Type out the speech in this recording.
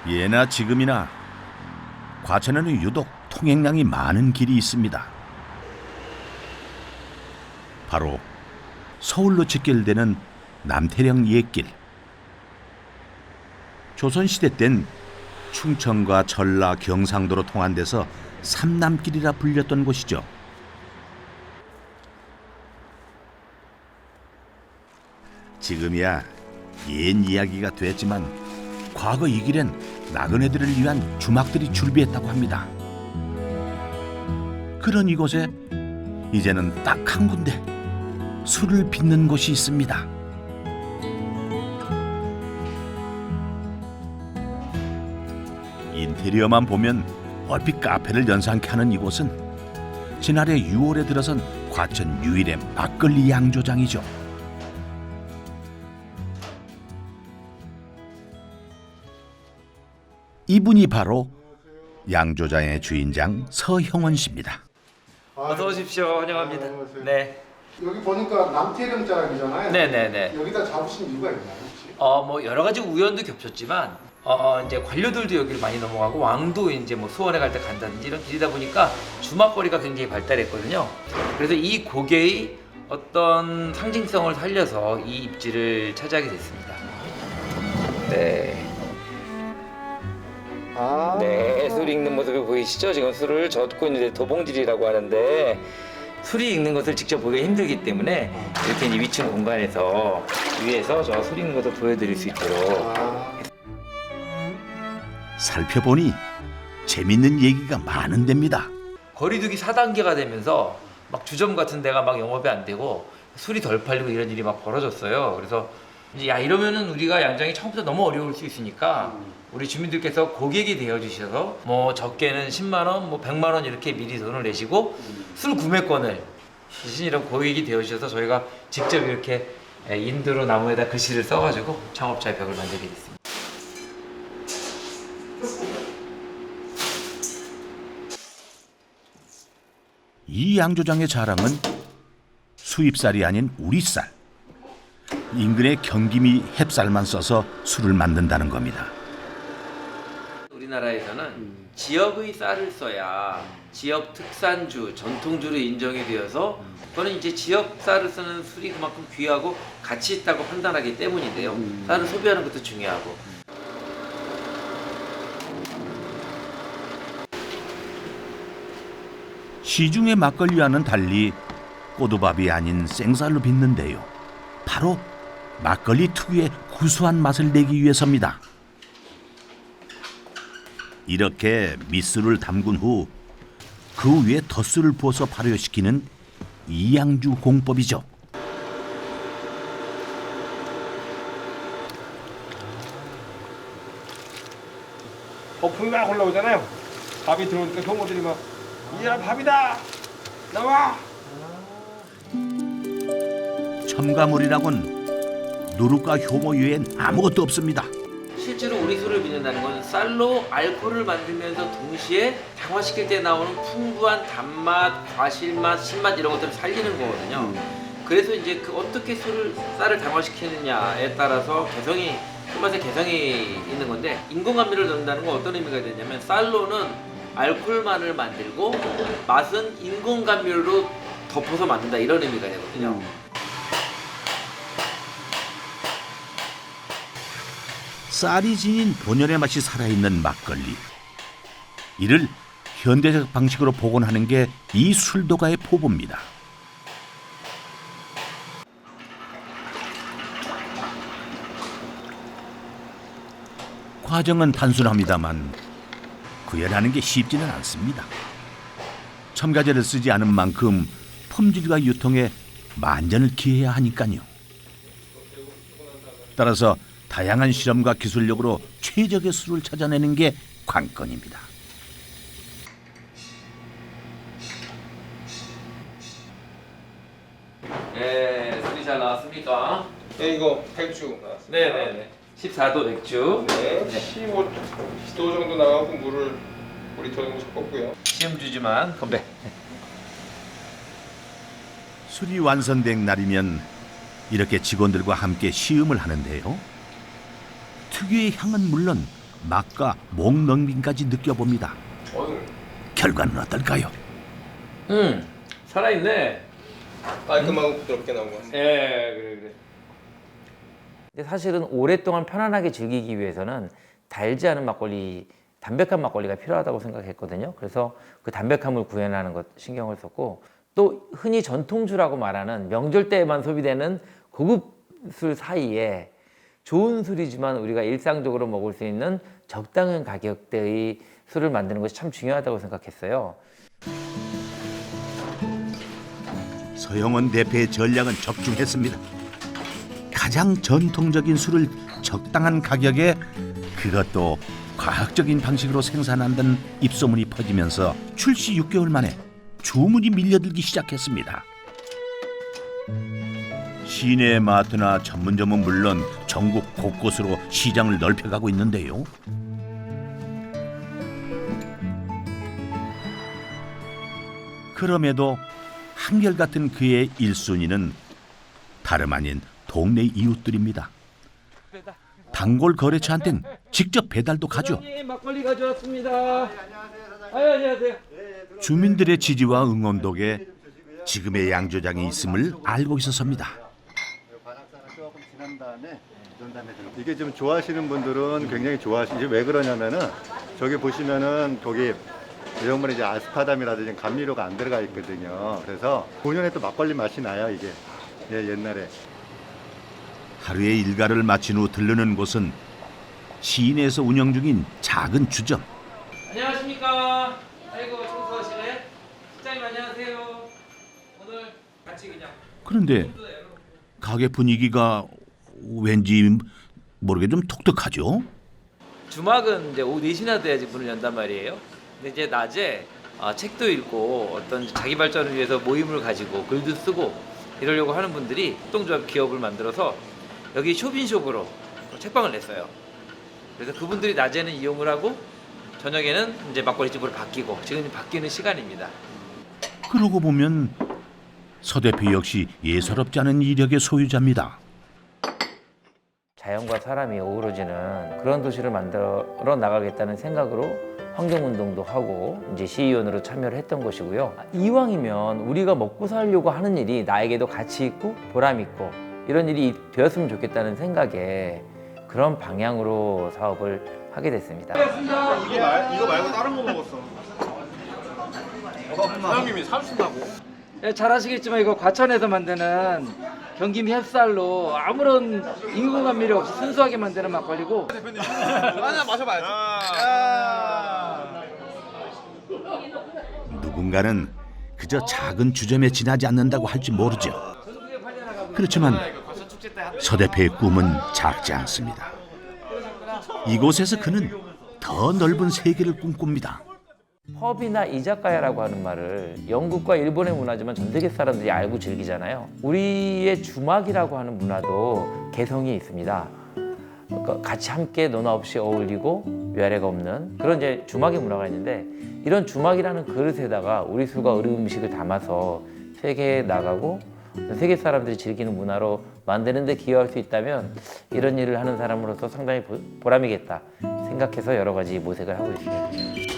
예나 지금이나 과천에는 유독 통행량이 많은 길이 있습니다. 바로 서울로 직결되는 남태령 옛길. 조선시대 땐 충청과 전라, 경상도로 통한 데서 삼남길이라 불렸던 곳이죠. 지금이야 옛 이야기가 됐지만 과거 이 길엔 나그네들을 위한 주막들이 출비했다고 합니다. 그런 이곳에 이제는 딱 한 군데 술을 빚는 곳이 있습니다. 인테리어만 보면 얼핏 카페를 연상케 하는 이곳은 지난해 6월에 들어선 과천 유일의 막걸리 양조장이죠. 이분이 바로 양조장의 주인장 서형원 씨입니다. 어서 오십시오. 환영합니다. 안녕하세요. 네. 여기 보니까 남태령 자락이잖아요. 네네네. 여기다 잡으신 이유가 있나요, 혹시? 뭐 여러 가지 우연도 겹쳤지만 이제 관료들도 여기를 많이 넘어가고 왕도 이제 뭐 수원에 갈 때 간다든지 이런 길이다 보니까 주막거리가 굉장히 발달했거든요. 그래서 이 고개의 어떤 상징성을 살려서 이 입지를 차지하게 됐습니다. 네. 아. 네, 술이 익는 모습을 보이시죠? 지금 술을 젓고 있는데 도봉질이라고 하는데 술이 익는 것을 직접 보기가 힘들기 때문에 이렇게 이제 위층 공간에서 위에서 저 술 익는 것을 보여드릴 수 있도록. 아. 살펴보니 재밌는 얘기가 많은 데입니다. 거리두기 4단계가 되면서 막 주점 같은 데가 막 영업이 안 되고 술이 덜 팔리고 이런 일이 막 벌어졌어요. 그래서 이제 야 이러면은 우리가 양장이 처음부터 너무 어려울 수 있으니까 우리 주민들께서 고객이 되어 주셔서 뭐 적게는 10만 원, 뭐 100만 원 이렇게 미리 돈을 내시고 술 구매권을 주신 이런 고객이 되어 주셔서 저희가 직접 이렇게 인도로 나무에다 글씨를 써가지고 창업자의 벽을 만들게 됐습니다. 이 양조장의 자랑은 수입쌀이 아닌 우리쌀. 인근의 경기미 햅쌀만 써서 술을 만든다는 겁니다. 우리나라에서는 지역의 쌀을 써야 지역 특산주, 전통주로 인정이 되어서 그거는 이제 지역 쌀을 쓰는 술이 그만큼 귀하고 가치 있다고 판단하기 때문인데요. 쌀을 소비하는 것도 중요하고. 시중의 막걸리와는 달리 꼬두밥이 아닌 생쌀로 빚는데요. 바로 막걸리 특유의 구수한 맛을 내기 위해서입니다. 이렇게 밑술을 담근 후 그 위에 덧술을 부어서 발효시키는 이양주 공법이죠. 거품이 막 올라오잖아요. 밥이 들어오니까 효모들이 막 이야 밥이다 나와. 첨가물이라곤 누룩과 효모 외엔 아무것도 없습니다. 실제로 우리 술을 빚는다는 건 쌀로 알코올을 만들면서 동시에 장화시킬 때 나오는 풍부한 단맛, 과실맛, 신맛 이런 것들을 살리는 거거든요. 그래서 이제 그 어떻게 쌀을 장화시키느냐에 따라서 술맛의 개성이 있는 건데 인공감미를 넣는다는 건 어떤 의미가 되냐면 쌀로는 알코올만을 만들고 맛은 인공감미로 덮어서 만든다 이런 의미가 되거든요. 쌀이 지닌 본연의 맛이 살아있는 막걸리. 이를 현대적 방식으로 복원하는 게 이 술도가의 포부입니다. 과정은 단순합니다만 구현하는 게 쉽지는 않습니다. 첨가제를 쓰지 않은 만큼 품질과 유통에 만전을 기해야 하니까요. 따라서 다양한 실험과 기술력으로 최적의 술을 찾아내는 게 관건입니다. 네, 술이 잘 나왔습니까? 네, 이거 백주 나왔습니다. 네네네. 14도 맥주. 네, 네. 15도 정도 나가고 물을 5리터 정도 섞었고요. 시험 주지만 건배. 술이 완성된 날이면 이렇게 직원들과 함께 시음을 하는데요. 특유의 향은 물론 맛과 목넘김까지 느껴봅니다. 어휴, 결과는 어떨까요? 살아있네. 깔끔하고 부드럽게 나온 것 같습니다. 그래. 근데 사실은 오랫동안 편안하게 즐기기 위해서는 달지 않은 막걸리, 담백한 막걸리가 필요하다고 생각했거든요. 그래서 그 담백함을 구현하는 것 신경을 썼고, 또 흔히 전통주라고 말하는 명절 때에만 소비되는 고급 술 사이에 좋은 술이지만 우리가 일상적으로 먹을 수 있는 적당한 가격대의 술을 만드는 것이 참 중요하다고 생각했어요. 서영원 대표의 전략은 적중했습니다. 가장 전통적인 술을 적당한 가격에, 그것도 과학적인 방식으로 생산한다는 입소문이 퍼지면서 출시 6개월 만에 주문이 밀려들기 시작했습니다. 시내 마트나 전문점은 물론 전국 곳곳으로 시장을 넓혀가고 있는데요. 그럼에도 한결같은 그의 1순위는 다름 아닌 동네 이웃들입니다. 단골 거래처한텐 직접 배달도 가죠. 막걸리 가져왔습니다. 안녕하세요. 주민들의 지지와 응원 덕에 지금의 양조장이 있음을 알고 있었습니다. 관악산을 조금 지난 다음에 이게 좀 좋아하시는 분들은 굉장히 좋아하시죠. 왜 그러냐면은 저기 보시면은 거기 내용물에 이제 아스파담이라든지 감미료가 안 들어가 있거든요. 그래서 본연의 또 막걸리 맛이 나요, 이게. 예, 옛날에. 하루의 일과를 마친 후 들르는 곳은 시내에서 운영 중인 작은 주점. 안녕하십니까. 아이고 청소하시네. 실장님 안녕하세요. 오늘 같이 그냥. 그런데 가게 분위기가 왠지 모르게 좀 독특하죠. 주막은 이제 오후 4시나 돼야지 문을 연단 말이에요. 근데 이제 낮에 책도 읽고 어떤 자기 발전을 위해서 모임을 가지고 글도 쓰고 이러려고 하는 분들이 협동조합 기업을 만들어서 여기 쇼빈숍으로 책방을 냈어요. 그래서 그분들이 낮에는 이용을 하고 저녁에는 이제 막걸리집으로 바뀌고 지금 바뀌는 시간입니다. 그러고 보면 서 대표 역시 예사롭지 않은 이력의 소유자입니다. 자연과 사람이 어우러지는 그런 도시를 만들어 나가겠다는 생각으로 환경운동도 하고 이제 시의원으로 참여를 했던 것이고요. 이왕이면 우리가 먹고 살려고 하는 일이 나에게도 가치 있고 보람 있고 이런 일이 되었으면 좋겠다는 생각에 그런 방향으로 사업을 하게 됐습니다. 이거 말고 다른 거 먹었어. 사장님이 사주신다고? 잘 아시겠지만 이거 과천에서 만드는 경김 햅쌀로 아무런 인공감미료 없이 순수하게 만드는 막걸리고. 하나 마셔봐야지. 누군가는 그저 작은 주점에 지나지 않는다고 할지 모르죠. 그렇지만 서 대표의 꿈은 작지 않습니다. 이곳에서 그는 더 넓은 세계를 꿈꿉니다. 펍이나 이자카야라고 하는 말을 영국과 일본의 문화지만 전 세계 사람들이 알고 즐기잖아요. 우리의 주막이라고 하는 문화도 개성이 있습니다. 그러니까 같이 함께 너나 없이 어울리고 위아래가 없는 그런 이제 주막의 문화가 있는데, 이런 주막이라는 그릇에다가 우리 술과 우리 음식을 담아서 세계에 나가고 세계 사람들이 즐기는 문화로 만드는 데 기여할 수 있다면 이런 일을 하는 사람으로서 상당히 보람이겠다 생각해서 여러 가지 모색을 하고 있습니다.